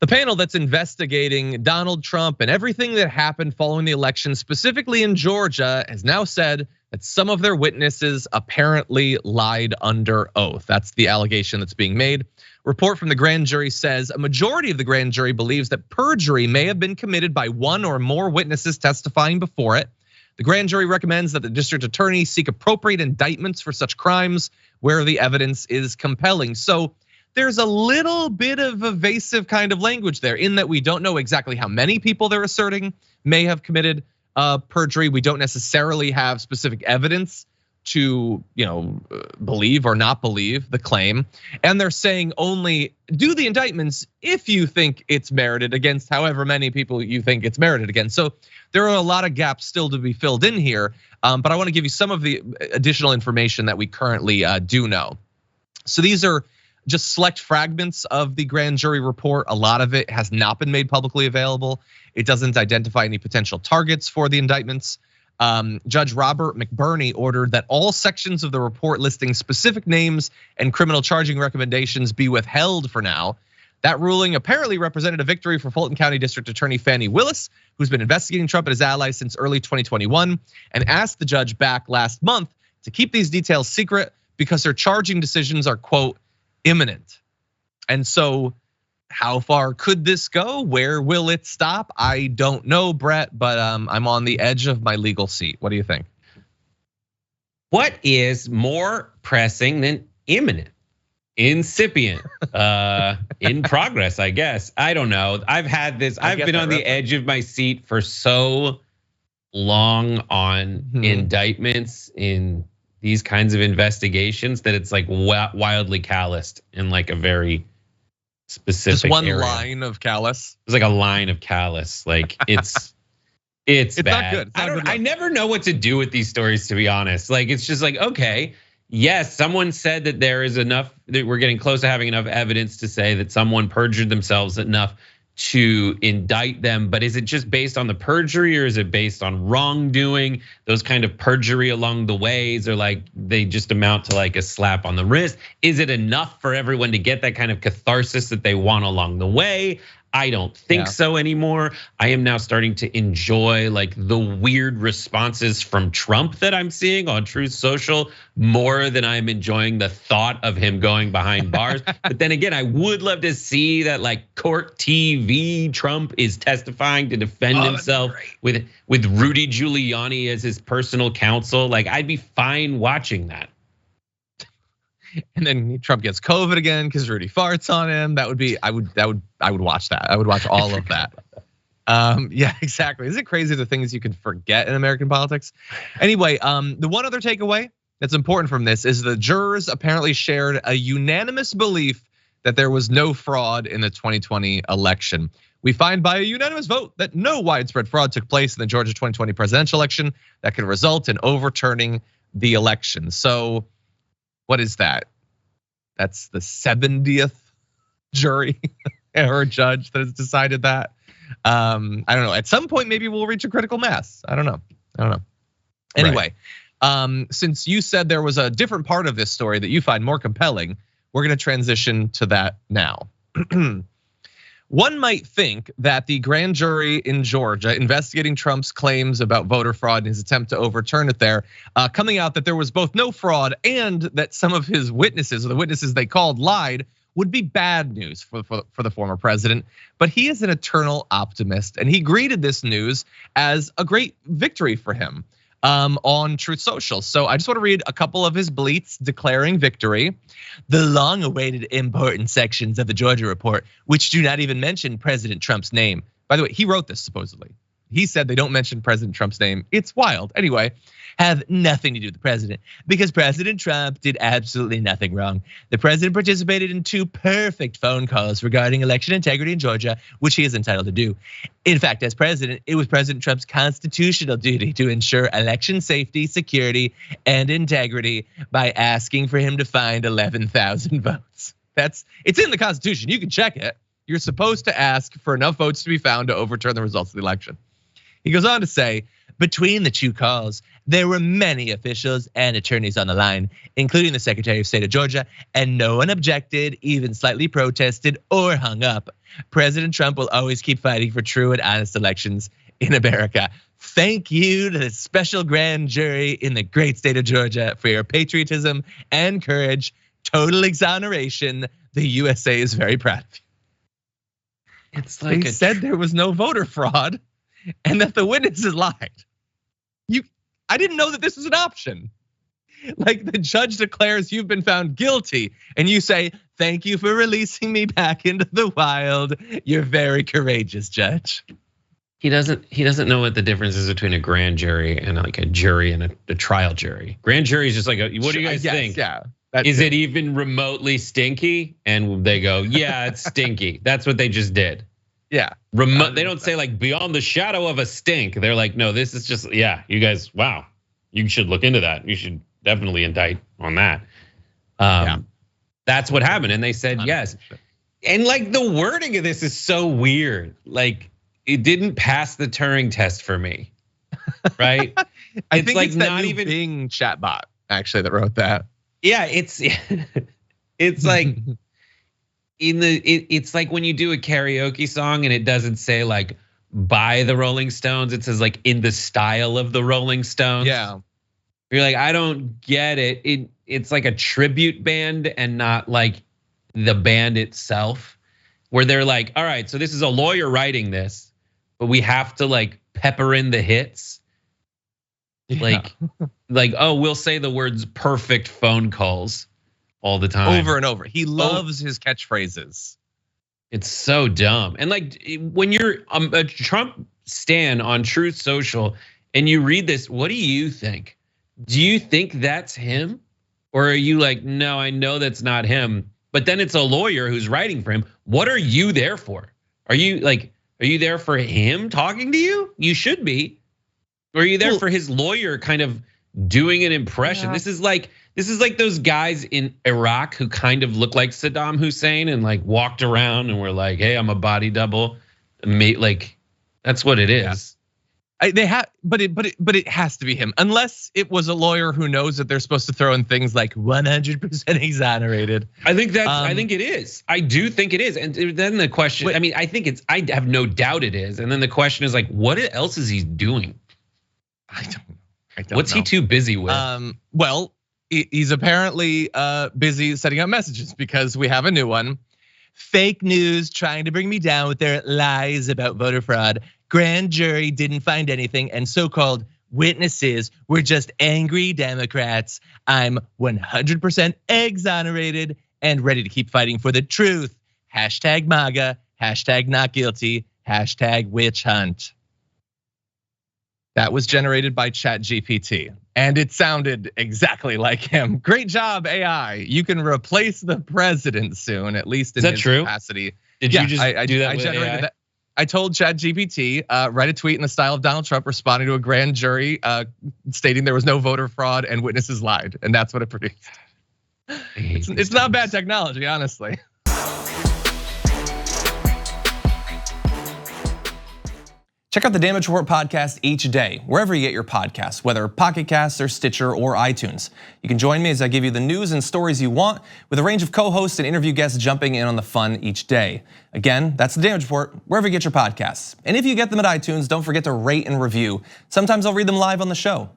The panel that's investigating Donald Trump and everything that happened following the election, specifically in Georgia, has now said that some of their witnesses apparently lied under oath. That's the allegation that's being made. Report from the grand jury says a majority of the grand jury believes that perjury may have been committed by one or more witnesses testifying before it. The grand jury recommends that the district attorney seek appropriate indictments for such crimes where the evidence is compelling. So there's a little bit of evasive kind of language there in that we don't know exactly how many people they're asserting may have committed perjury. We don't necessarily have specific evidence to, believe or not believe the claim. And they're saying only do the indictments if you think it's merited against however many people you think it's merited against. So there are a lot of gaps still to be filled in here. But I want to give you some of the additional information that we currently do know. So these are just select fragments of the grand jury report. A lot of it has not been made publicly available. It doesn't identify any potential targets for the indictments. Judge Robert McBurney ordered that all sections of the report listing specific names and criminal charging recommendations be withheld for now. That ruling apparently represented a victory for Fulton County District Attorney Fani Willis, who's been investigating Trump and his allies since early 2021, and asked the judge back last month to keep these details secret because her charging decisions are, quote, imminent. And so how far could this go? Where will it stop? I don't know, Brett, but I'm on the edge of my legal seat. What do you think? What is more pressing than imminent? Incipient, in progress, I guess. I don't know. I've been on the edge of my seat for so long on indictments in these kinds of investigations that it's like wildly calloused in like a very specific just one area. Line of callous. It's like a line of callous. Like it's bad. Not good. I never know what to do with these stories, to be honest. Like it's just like, okay, yes, someone said that there is enough, that we're getting close to having enough evidence to say that someone perjured themselves enough to indict them, but is it just based on the perjury or is it based on wrongdoing? Those kind of perjury along the ways are like, they just amount to like a slap on the wrist. Is it enough for everyone to get that kind of catharsis that they want along the way? I don't think so anymore. I am now starting to enjoy like the weird responses from Trump that I'm seeing on Truth Social more than I'm enjoying the thought of him going behind bars. But then again, I would love to see that like court TV Trump is testifying to defend himself with Rudy Giuliani as his personal counsel. Like I'd be fine watching that. And then Trump gets COVID again because Rudy farts on him. I would watch that. I would watch all of that. Yeah, exactly. Is it crazy the things you can forget in American politics? Anyway, the one other takeaway that's important from this is the jurors apparently shared a unanimous belief that there was no fraud in the 2020 election. We find by a unanimous vote that no widespread fraud took place in the Georgia 2020 presidential election that could result in overturning the election. So what is that? That's the 70th jury or judge that has decided that. I don't know. At some point, maybe we'll reach a critical mass. I don't know. Anyway, since you said there was a different part of this story that you find more compelling, we're going to transition to that now. One might think that the grand jury in Georgia investigating Trump's claims about voter fraud and his attempt to overturn it there, coming out that there was both no fraud and that some of his witnesses, or the witnesses they called, lied, would be bad news for the former president. But he is an eternal optimist, and he greeted this news as a great victory for him on Truth Social. So I just want to read a couple of his bleats declaring victory. The long-awaited important sections of the Georgia report, which do not even mention President Trump's name. By the way, he wrote this supposedly. He said they don't mention President Trump's name. It's wild. Anyway, have nothing to do with the president because President Trump did absolutely nothing wrong. The president participated in 2 perfect phone calls regarding election integrity in Georgia, which he is entitled to do. In fact, as president, it was President Trump's constitutional duty to ensure election safety, security, and integrity by asking for him to find 11,000 votes. It's in the Constitution. You can check it. You're supposed to ask for enough votes to be found to overturn the results of the election. He goes on to say, Between the two calls, there were many officials and attorneys on the line, including the Secretary of State of Georgia, and no one objected, even slightly protested or hung up. President Trump will always keep fighting for true and honest elections in America. Thank you to the special grand jury in the great state of Georgia for your patriotism and courage. Total exoneration. The USA is very proud of you. It's like they said there was no voter fraud and that the witnesses lied. I didn't know that this was an option. Like the judge declares you've been found guilty and you say, thank you for releasing me back into the wild. You're very courageous, Judge. He doesn't know what the difference is between a grand jury and like a jury and a trial jury. Grand jury is just like, what do you guys think? Yeah. Is it even remotely stinky? And they go, yeah, it's stinky. That's what they just did. Yeah. They don't say like beyond the shadow of a stink. They're like, no, this is just, yeah, you guys, wow, you should look into that. You should definitely indict on that. That's what happened. And they said yes. And like the wording of this is so weird. Like it didn't pass the Turing test for me, right? I think like it's not even Bing chatbot actually that wrote that. Yeah, it's like it's like when you do a karaoke song and it doesn't say like by the Rolling Stones, it says like in the style of the Rolling Stones. Yeah. You're like, I don't get it. It's like a tribute band and not like the band itself, where they're like, all right, so this is a lawyer writing this, but we have to like pepper in the hits. Yeah. Like, oh, we'll say the words perfect phone calls all the time. Over and over. He loves his catchphrases. It's so dumb. And like when you're a Trump stan on Truth Social and you read this, what do you think? Do you think that's him? Or are you like, no, I know that's not him. But then it's a lawyer who's writing for him. What are you there for? Are you there for him talking to you? You should be. Or are you there for his lawyer kind of doing an impression? Yeah. This is like those guys in Iraq who kind of look like Saddam Hussein and like walked around and were like, hey, I'm a body double. Like that's what it is. They have, but it has to be him, unless it was a lawyer who knows that they're supposed to throw in things like 100% exonerated. I think it is. I do think it is. And then the question, I mean, I have no doubt it is. And then the question is like, what else is he doing? I don't What's he too busy with? Well, he's apparently busy setting up messages because we have a new one. Fake news trying to bring me down with their lies about voter fraud. Grand jury didn't find anything, and so-called witnesses were just angry Democrats. I'm 100% exonerated and ready to keep fighting for the truth. Hashtag MAGA, hashtag not guilty, hashtag witch hunt. That was generated by ChatGPT, and it sounded exactly like him. Great job, AI. You can replace the president soon, at least in his capacity. Did you just do that with generated AI? That. I told ChatGPT, write a tweet in the style of Donald Trump responding to a grand jury stating there was no voter fraud and witnesses lied, and that's what it produced. It's not bad technology, honestly. Check out the Damage Report podcast each day, wherever you get your podcasts, whether Pocket Casts or Stitcher or iTunes. You can join me as I give you the news and stories you want, with a range of co-hosts and interview guests jumping in on the fun each day. Again, that's the Damage Report, wherever you get your podcasts. And if you get them at iTunes, don't forget to rate and review. Sometimes I'll read them live on the show.